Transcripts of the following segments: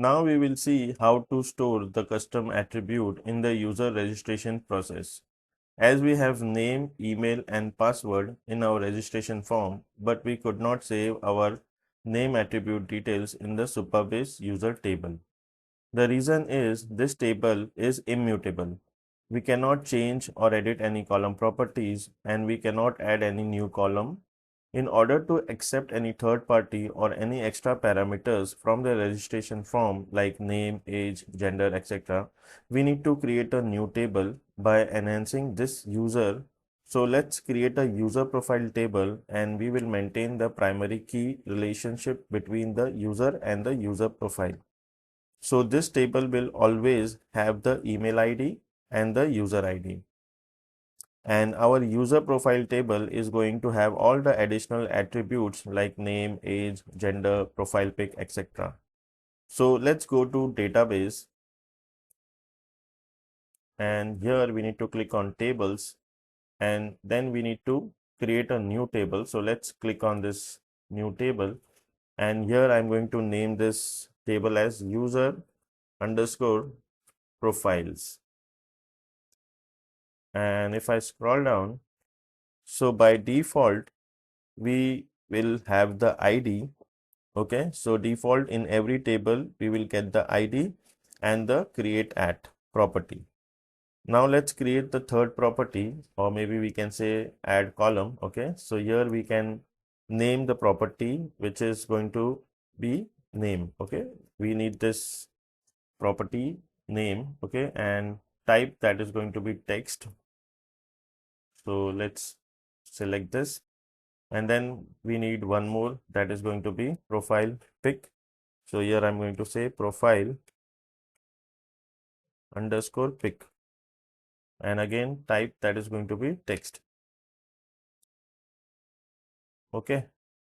Now we will see how to store the custom attribute in the user registration process. As we have name, email and password in our registration form, but we could not save our name attribute details in the Supabase user table. The reason is this table is immutable. We cannot change or edit any column properties, and we cannot add any new column. In order to accept any third party or any extra parameters from the registration form like name, age, gender, etc., we need to create a new table by enhancing this user. So let's create a user profile table, and we will maintain the primary key relationship between the user and the user profile. So this table will always have the email ID and the user ID. And our user profile table is going to have all the additional attributes like name, age, gender, profile pic, etc. So let's go to database, and here we need to click on tables, and then we need to create a new table. So let's click on this new table, and here I'm going to name this table as user underscore profiles. And if I scroll down, so by default we will have the ID. Okay, so default in every table we will get the ID and the create at property. Now let's create the third property, or maybe we can say add column. Okay, so here we can name the property which is going to be name. Okay, we need this property name. Okay, and type that is going to be text. So let's select this, and then we need one more that is going to be profile pic. So here I'm going to say profile underscore pic, and again type that is going to be text. Okay,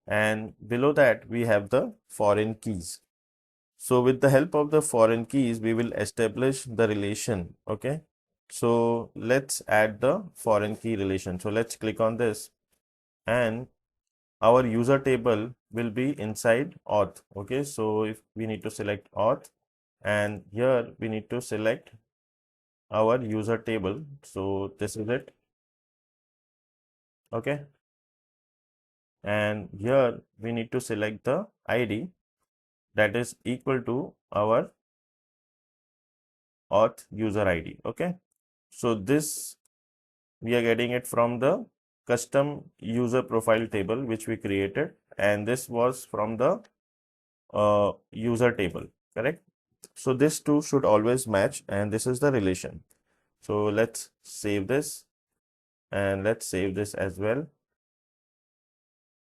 and below that we have the foreign keys. So with the help of the foreign keys we will establish the relation. Okay, so let's add the foreign key relation. So let's click on this, and our user table will be inside auth. Okay, so if we need to select auth, and here we need to select our user table. So this is it. Okay, and here we need to select the ID that is equal to our auth user ID. Okay, so this we are getting it from the custom user profile table which we created, and this was from the user table, correct? So this two should always match, and this is the relation. So let's save this, and let's save this as well.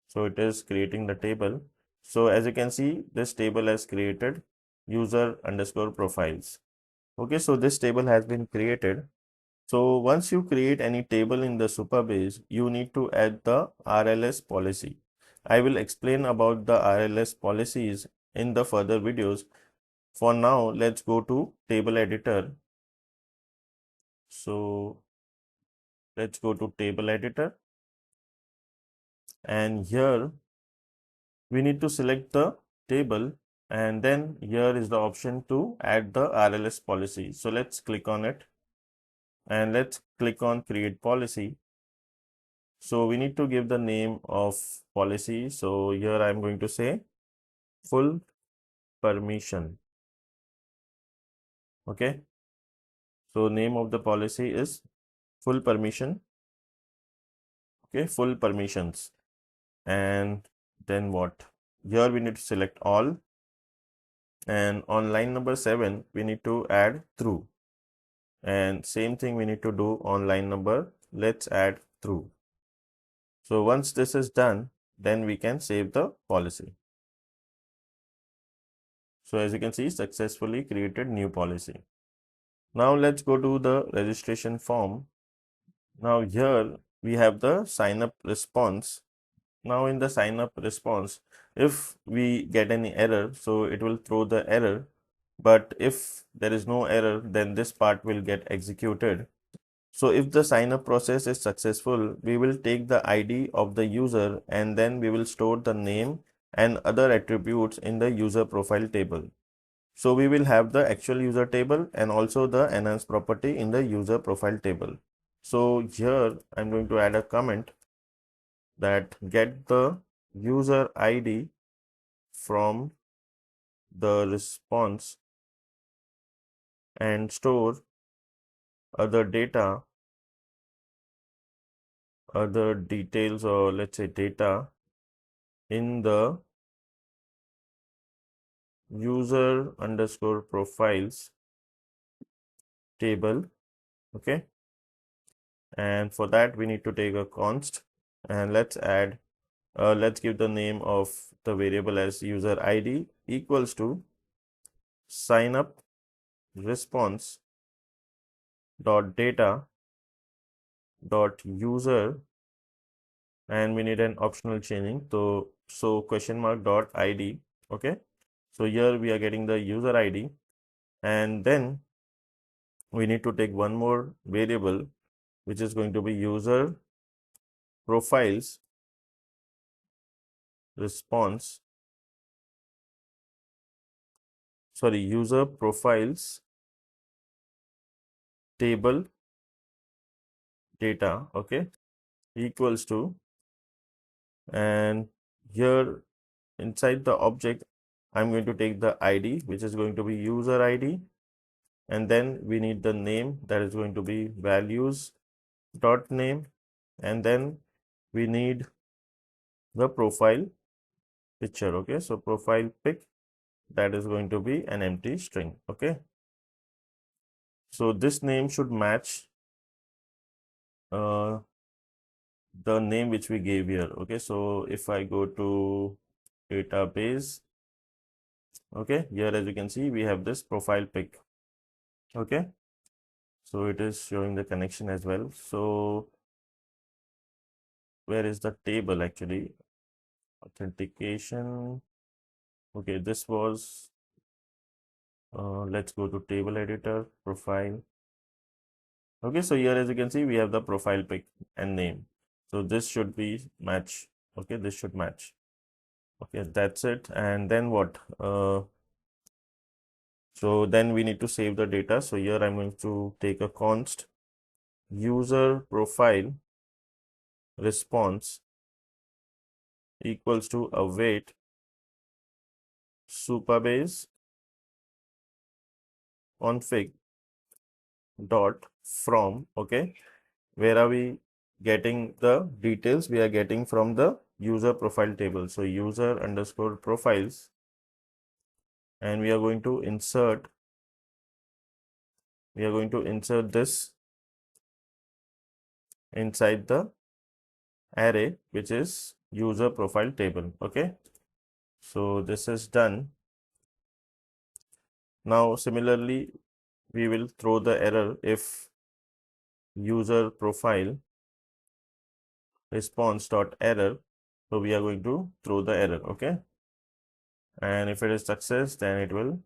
So it is creating the table. So as you can see, this table has created user underscore profiles. Okay, so this table has been created. So once you create any table in the Supabase, you need to add the RLS policy. I will explain about the RLS policies in the further videos. For now, let's go to table editor. So let's go to table editor, and here we need to select the table, and then here is the option to add the RLS policy. So let's click on it, and let's click on create policy. So we need to give the name of policy. So here I'm going to say full permission. Okay, so name of the policy is full permission. Okay, full permissions. And then what? Here we need to select all, and on line number 7 we need to add true, and same thing we need to do on line number, let's add true. So once this is done, then we can save the policy. So as you can see, successfully created new policy. Now let's go to the registration form. Now here we have the sign up response. Now in the sign up response, if we get any error, so it will throw the error, but if there is no error, then this part will get executed. So if the sign up process is successful, we will take the ID of the user, and then we will store the name and other attributes in the user profile table. So we will have the actual user table and also the enhanced property in the user profile table. So here I'm going to add a comment that get the user ID from the response and store other data, other details, or let's say data in the user underscore profiles table. Okay. And for that, we need to take a const and let's give the name of the variable as user ID equals to sign up response dot data dot user, and we need an optional chaining. So question mark dot ID. Okay. So here we are getting the user ID, and then we need to take one more variable, which is going to be user profiles response, user profiles table data, okay, equals to, and here inside the object, I'm going to take the ID, which is going to be user ID, and then we need the name, that is going to be values dot name, and then we need the profile picture. Okay, so profile pic, that is going to be an empty string. Okay, so this name should match uh, the name which we gave here. Okay, so if I go to database, okay, here as you can see we have this profile pic. Okay, so it is showing the connection as well. So where is the table actually? Authentication. Okay, this was let's go to table editor, profile. Okay, so here as you can see we have the profile pic and name, so this should be match. Okay, this should match. Okay, that's it. And then what? So then we need to save the data. So here I'm going to take a const user profile response equals to await Supabase config dot from. Okay, where are we getting the details? We are getting from the user profile table. So user underscore profiles, and we are going to insert this inside the array, which is user profile table. Okay, so this is done. Now similarly we will throw the error if user profile response dot error. So we are going to throw the error. Okay, and if it is success, then it will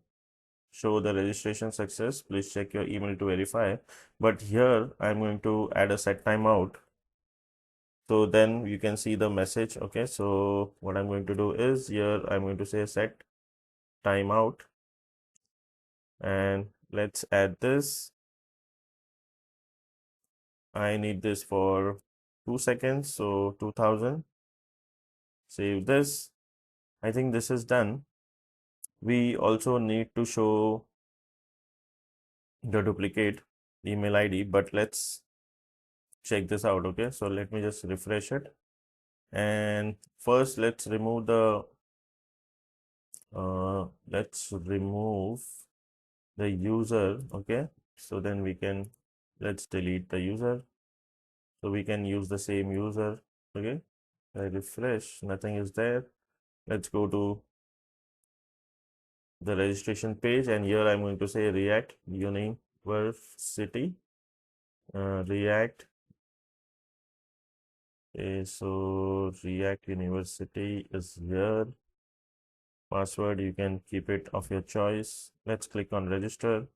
show the registration success. Please check your email to verify. But here I'm going to add a set timeout, so then you can see the message. Okay, so what I'm going to do is here I'm going to say set timeout, and let's add this. I need this for 2 seconds, so 2000. Save this. I think this is done. We also need to show the duplicate email ID, but let's check this out. Okay, so let me just refresh it, and first let's remove the user. Okay, so then we can, let's delete the user, so we can use the same user. Okay, I refresh, nothing is there. Let's go to the registration page, and here I'm going to say React University. React. Okay, so React University is here. Password, you can keep it of your choice. Let's click on register.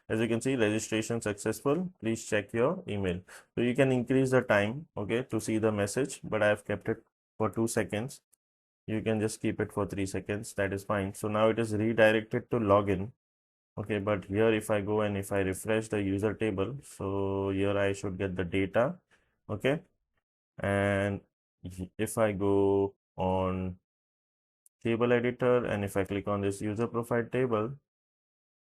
As you can see, registration successful. Please check your email. So you can increase the time, okay, to see the message, but I have kept it for 2 seconds. You can just keep it for 3 seconds. That is fine. So now it is redirected to login. Okay, but here if I go and if I refresh the user table, so here I should get the data. Okay, and if I go on table editor and if I click on this user profile table,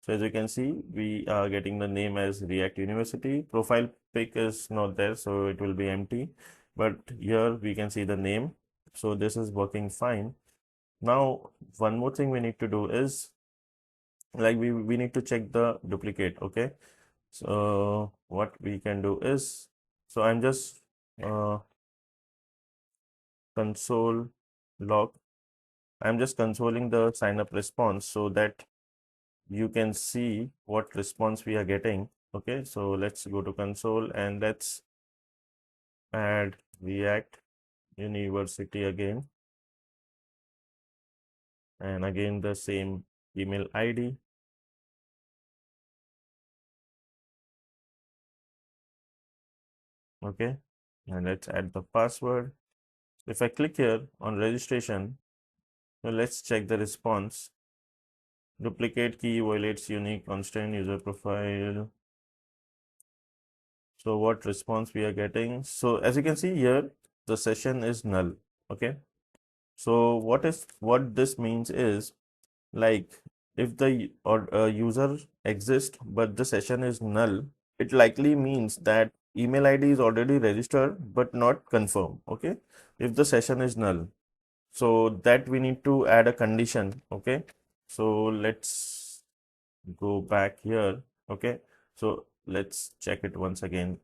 so as you can see, we are getting the name as React University. Profile pic is not there, so it will be empty. But here we can see the name. So this is working fine. Now, one more thing we need to do is like we need to check the duplicate. Okay. So what we can do is, so I'm just uh, console log. I'm just consoling the sign up response so that you can see what response we are getting. Okay, so let's go to console and let's add React University again, and again the same email ID. Okay, and let's add the password. If I click here on registration, so let's check the response. Duplicate key violates unique constant user profile. So what response we are getting? So as you can see here, the session is null. Okay. So what this means is, like, if the user exists but the session is null, it likely means that email ID is already registered but not confirmed. Okay. If the session is null, so that we need to add a condition. Okay. So let's go back here. Okay. So let's check it once again.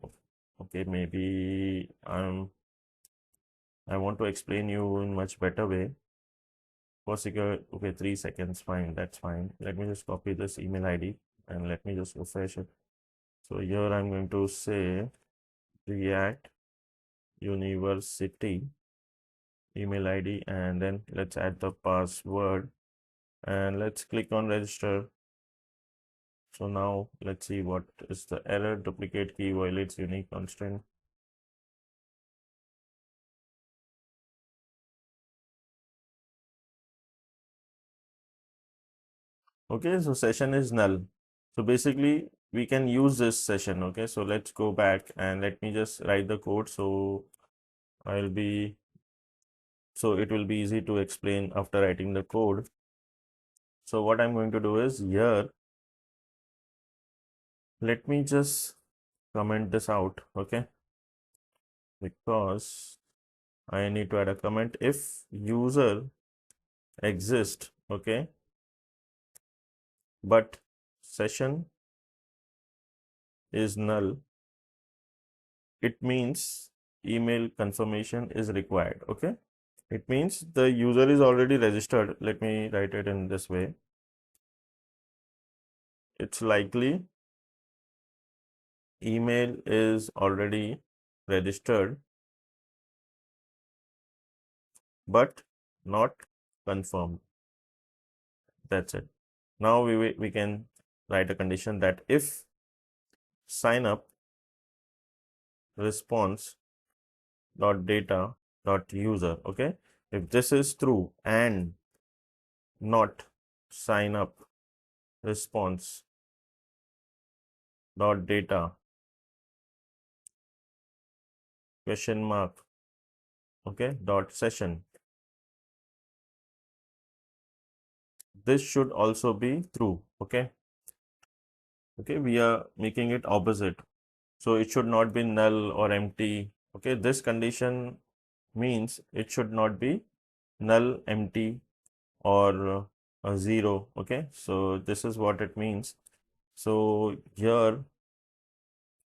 Okay, maybe I want to explain you in much better way. For secure, okay, 3 seconds, fine, that's fine. Let me just copy this email ID and let me just refresh it. So here I'm going to say React University email ID, and then let's add the password and let's click on register. So now let's see what is the error. Duplicate key violates unique constraint. Okay, so session is null. So basically we can use this session. Okay, so let's go back and let me just write the code. So I'll be, so it will be easy to explain after writing the code. So what I'm going to do is here, let me just comment this out. Okay, because I need to add a comment if user exists. Okay, but session is null, it means email confirmation is required. Okay, it means the user is already registered. Let me write it in this way. It's likely email is already registered but not confirmed. That's it. Now we can write a condition that if sign up response dot data dot user, okay, if this is true and not sign up response dot data question mark, okay, dot session, this should also be true. Okay, okay, we are making it opposite, so it should not be null or empty. Okay, this condition means it should not be null, empty, or a zero. Okay, so this is what it means. So here,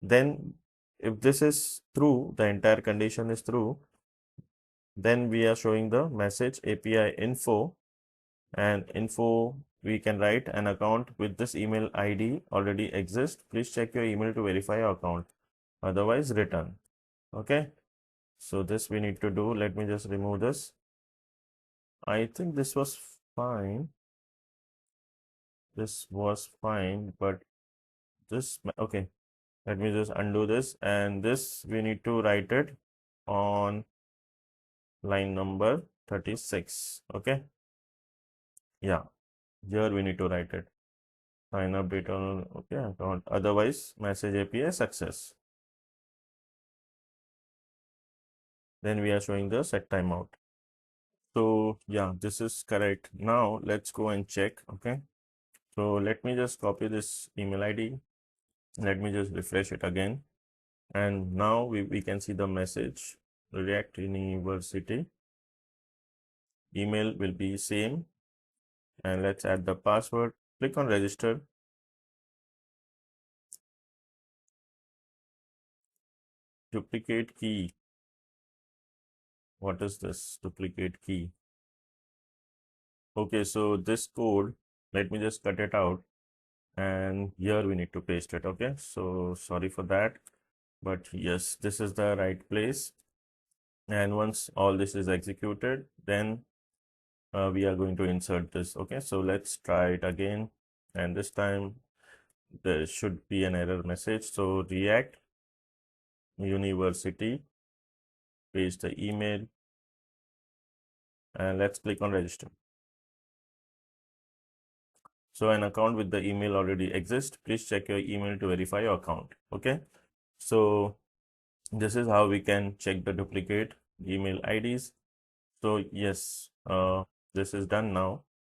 then if this is true, the entire condition is true, then we are showing the message API info, and info we can write an account with this email ID already exists. Please check your email to verify your account. Otherwise, return. Okay. So this we need to do. Let me just remove this. I think this was fine. This was fine, but this, okay. Let me just undo this, and this we need to write it on line number 36. Okay. Yeah. Here we need to write it. Sign up data. Okay. Account. Otherwise, message API success. Then we are showing the set timeout. So yeah, this is correct. Now let's go and check. Okay. So let me just copy this email ID. Let me just refresh it again. And now we can see the message React University. Email will be same. And let's add the password. Click on register. Duplicate key. What is this duplicate key? Okay, so this code, let me just cut it out. And here we need to paste it. Okay, so sorry for that. But yes, this is the right place. And once all this is executed, then we are going to insert this. Okay, so let's try it again. And this time there should be an error message. So React University, paste the email, and let's click on register. So an account with the email already exists. Please check your email to verify your account. Okay, so this is how we can check the duplicate email IDs. So yes, this is done now.